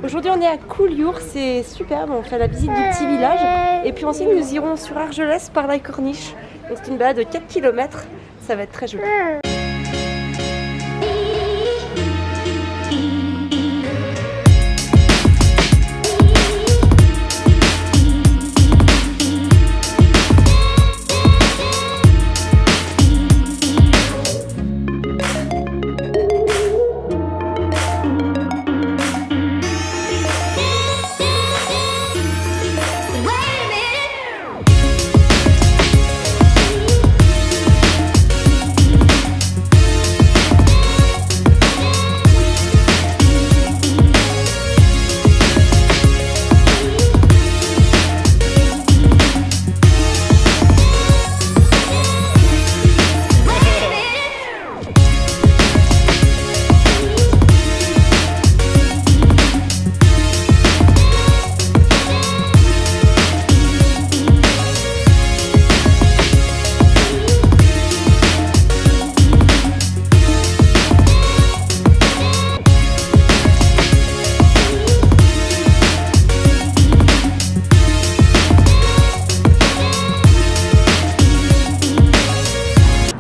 Aujourd'hui on est à Collioure, c'est superbe, on fait la visite du petit village et puis ensuite nous irons sur Argelès par la Corniche. Donc c'est une balade de 4 km, ça va être très joli.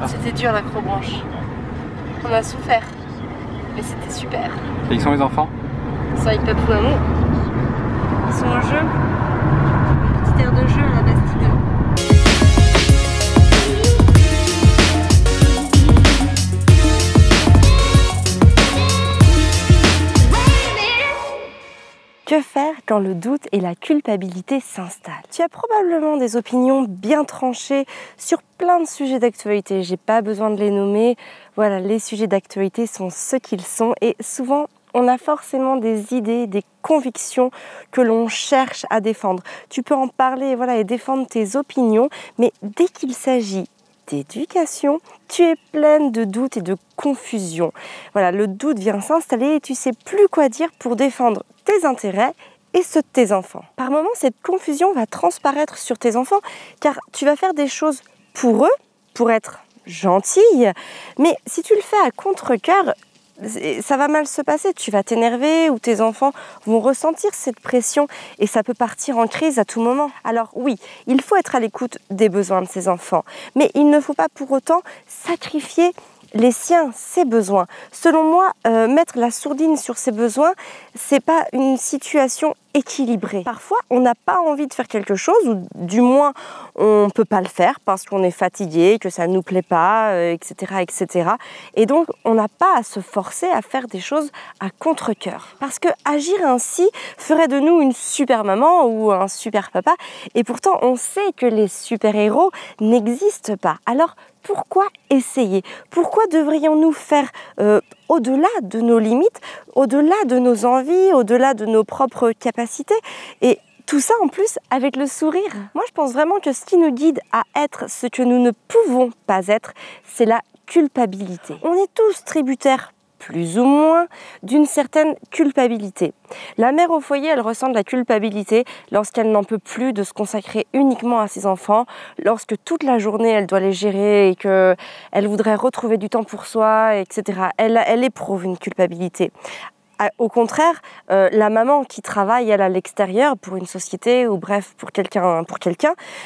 C'était dur l'acrobranche. On a souffert. Mais c'était super. Et ils sont les enfants? Ça, ils peuvent jouer à nous. Ils sont au jeu. Petite aire de jeu à la Bastide. Que faire quand le doute et la culpabilité s'installent? Tu as probablement des opinions bien tranchées sur plein de sujets d'actualité. J'ai pas besoin de les nommer. Voilà, les sujets d'actualité sont ce qu'ils sont et souvent on a forcément des idées, des convictions que l'on cherche à défendre. Tu peux en parler, voilà, et défendre tes opinions, mais dès qu'il s'agit d'éducation, tu es pleine de doutes et de confusion. Voilà, le doute vient s'installer et tu sais plus quoi dire pour défendre tes intérêts et ceux de tes enfants. Par moments, cette confusion va transparaître sur tes enfants car tu vas faire des choses pour eux, pour être gentille, mais si tu le fais à contre-cœur, ça va mal se passer, tu vas t'énerver ou tes enfants vont ressentir cette pression et ça peut partir en crise à tout moment. Alors oui, il faut être à l'écoute des besoins de ses enfants, mais il ne faut pas pour autant sacrifier les siens, ses besoins. Selon moi, mettre la sourdine sur ses besoins, c'est pas une situation équilibrée. Parfois, on n'a pas envie de faire quelque chose, ou du moins, on peut pas le faire parce qu'on est fatigué, que ça nous plaît pas, etc., etc. Et donc, on n'a pas à se forcer à faire des choses à contre-cœur. Parce que agir ainsi ferait de nous une super maman ou un super papa. Et pourtant, on sait que les super-héros n'existent pas. Alors, pourquoi essayer? Pourquoi devrions-nous faire au-delà de nos limites, au-delà de nos envies, au-delà de nos propres capacités? Et tout ça en plus avec le sourire. Moi je pense vraiment que ce qui nous guide à être ce que nous ne pouvons pas être, c'est la culpabilité. On est tous tributaires, plus ou moins, d'une certaine culpabilité. La mère au foyer, elle ressent de la culpabilité lorsqu'elle n'en peut plus de se consacrer uniquement à ses enfants, lorsque toute la journée elle doit les gérer et qu'elle voudrait retrouver du temps pour soi, etc. Elle éprouve une culpabilité. Au contraire, la maman qui travaille à l'extérieur pour une société ou bref pour quelqu'un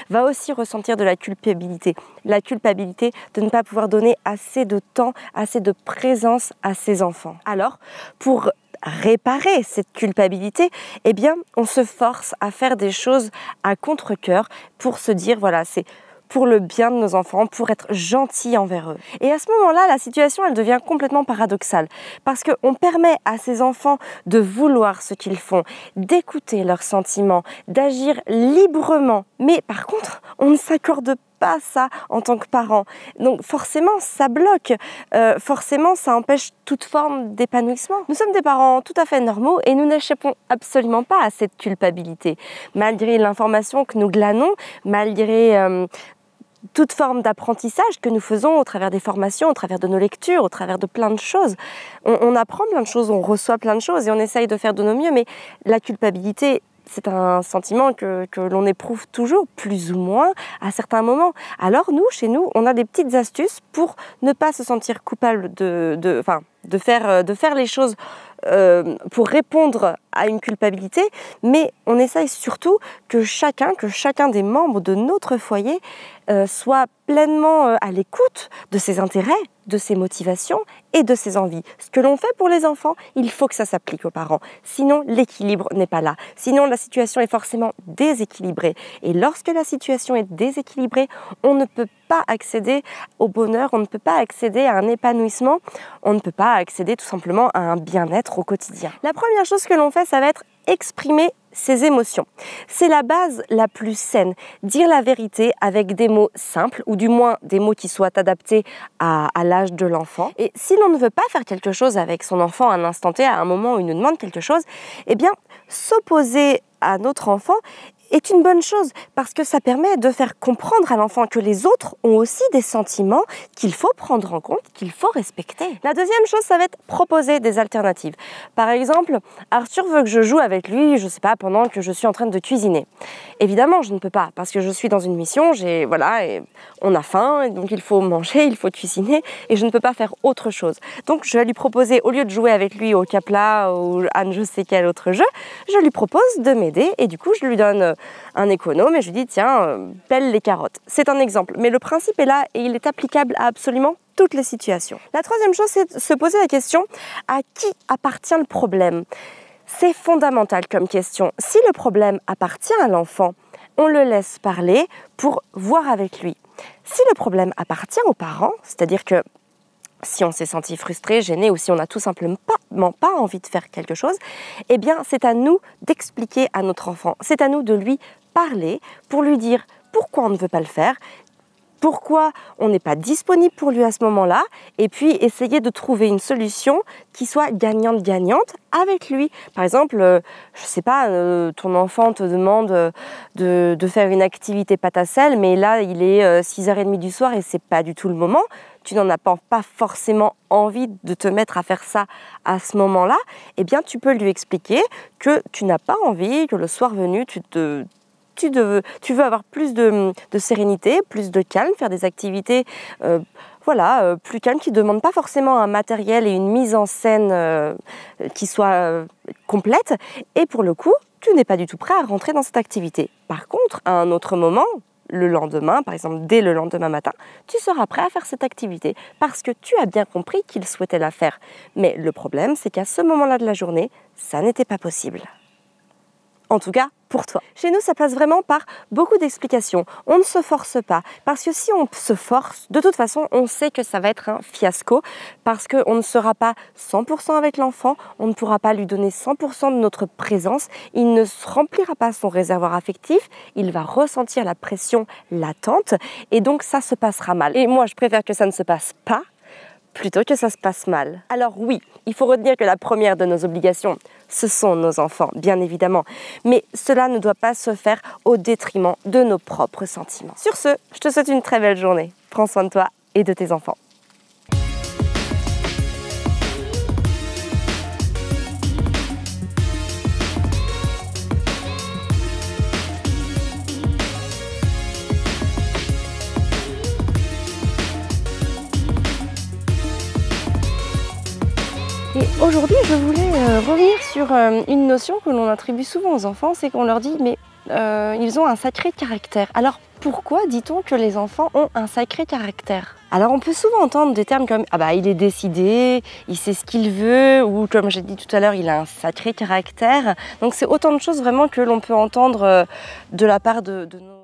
va aussi ressentir de la culpabilité. La culpabilité de ne pas pouvoir donner assez de temps, assez de présence à ses enfants. Alors, pour réparer cette culpabilité, eh bien, on se force à faire des choses à contre-cœur pour se dire, voilà, c'est pour le bien de nos enfants, pour être gentil envers eux. Et à ce moment-là, la situation, elle devient complètement paradoxale parce qu'on permet à ces enfants de vouloir ce qu'ils font, d'écouter leurs sentiments, d'agir librement. Mais par contre, on ne s'accorde pas ça en tant que parent. Donc forcément, ça bloque. Forcément, ça empêche toute forme d'épanouissement. Nous sommes des parents tout à fait normaux et nous n'échappons absolument pas à cette culpabilité. Malgré l'information que nous glanons, malgré toute forme d'apprentissage que nous faisons au travers des formations, au travers de nos lectures, au travers de plein de choses. On apprend plein de choses, on reçoit plein de choses et on essaye de faire de nos mieux, mais la culpabilité, c'est un sentiment que l'on éprouve toujours, plus ou moins, à certains moments. Alors nous, chez nous, on a des petites astuces pour ne pas se sentir coupable de faire les choses pour répondre à une culpabilité, mais on essaye surtout que chacun des membres de notre foyer soit pleinement à l'écoute de ses intérêts, de ses motivations et de ses envies. Ce que l'on fait pour les enfants, il faut que ça s'applique aux parents. Sinon, l'équilibre n'est pas là. Sinon, la situation est forcément déséquilibrée. Et lorsque la situation est déséquilibrée, on ne peut pas accéder au bonheur, on ne peut pas accéder à un épanouissement, on ne peut pas accéder tout simplement à un bien-être au quotidien. La première chose que l'on fait, ça va être exprimer ses émotions. C'est la base la plus saine. Dire la vérité avec des mots simples, ou du moins des mots qui soient adaptés à l'âge de l'enfant. Et si l'on ne veut pas faire quelque chose avec son enfant à un instant T, à un moment où il nous demande quelque chose, eh bien, s'opposer à notre enfant est une bonne chose parce que ça permet de faire comprendre à l'enfant que les autres ont aussi des sentiments qu'il faut prendre en compte, qu'il faut respecter. La deuxième chose, ça va être proposer des alternatives. Par exemple, Arthur veut que je joue avec lui, je sais pas, pendant que je suis en train de cuisiner. Évidemment, je ne peux pas parce que je suis dans une mission, voilà, et on a faim, et donc il faut manger, il faut cuisiner et je ne peux pas faire autre chose. Donc je vais lui proposer, au lieu de jouer avec lui au Capla ou à je sais quel autre jeu, je lui propose de m'aider et du coup je lui donne un économe et je lui dis tiens, pèle les carottes. C'est un exemple, mais le principe est là et il est applicable à absolument toutes les situations. La troisième chose, c'est de se poser la question à qui appartient le problème. C'est fondamental comme question. Si le problème appartient à l'enfant, on le laisse parler pour voir avec lui. Si le problème appartient aux parents, c'est-à-dire que si on s'est senti frustré, gêné ou si on n'a tout simplement pas envie de faire quelque chose, eh bien c'est à nous d'expliquer à notre enfant, c'est à nous de lui parler pour lui dire pourquoi on ne veut pas le faire, pourquoi on n'est pas disponible pour lui à ce moment-là, et puis essayer de trouver une solution qui soit gagnante-gagnante avec lui. Par exemple, je sais pas, ton enfant te demande de faire une activité pâte à sel, mais là il est 6h30 du soir et c'est pas du tout le moment. Tu n'en as pas forcément envie de te mettre à faire ça à ce moment-là, eh bien tu peux lui expliquer que tu n'as pas envie, que le soir venu, tu veux avoir plus de sérénité, plus de calme, faire des activités plus calmes, qui ne demandent pas forcément un matériel et une mise en scène qui soit complète. Et pour le coup, tu n'es pas du tout prêt à rentrer dans cette activité. Par contre, à un autre moment, le lendemain, par exemple dès le lendemain matin, tu seras prêt à faire cette activité parce que tu as bien compris qu'il souhaitait la faire. Mais le problème, c'est qu'à ce moment-là de la journée, ça n'était pas possible. En tout cas, pour toi. Chez nous, ça passe vraiment par beaucoup d'explications. On ne se force pas, parce que si on se force, de toute façon, on sait que ça va être un fiasco, parce qu'on ne sera pas 100% avec l'enfant, on ne pourra pas lui donner 100% de notre présence, il ne se remplira pas son réservoir affectif, il va ressentir la pression latente, et donc ça se passera mal. Et moi, je préfère que ça ne se passe pas, plutôt que ça se passe mal. Alors oui, il faut retenir que la première de nos obligations, ce sont nos enfants, bien évidemment. Mais cela ne doit pas se faire au détriment de nos propres sentiments. Sur ce, je te souhaite une très belle journée. Prends soin de toi et de tes enfants. Et aujourd'hui, je voulais revenir sur une notion que l'on attribue souvent aux enfants, c'est qu'on leur dit « mais ils ont un sacré caractère ». Alors pourquoi dit-on que les enfants ont un sacré caractère ? Alors on peut souvent entendre des termes comme « ah bah il est décidé, il sait ce qu'il veut » ou comme j'ai dit tout à l'heure, il a un sacré caractère. Donc c'est autant de choses vraiment que l'on peut entendre de la part de nos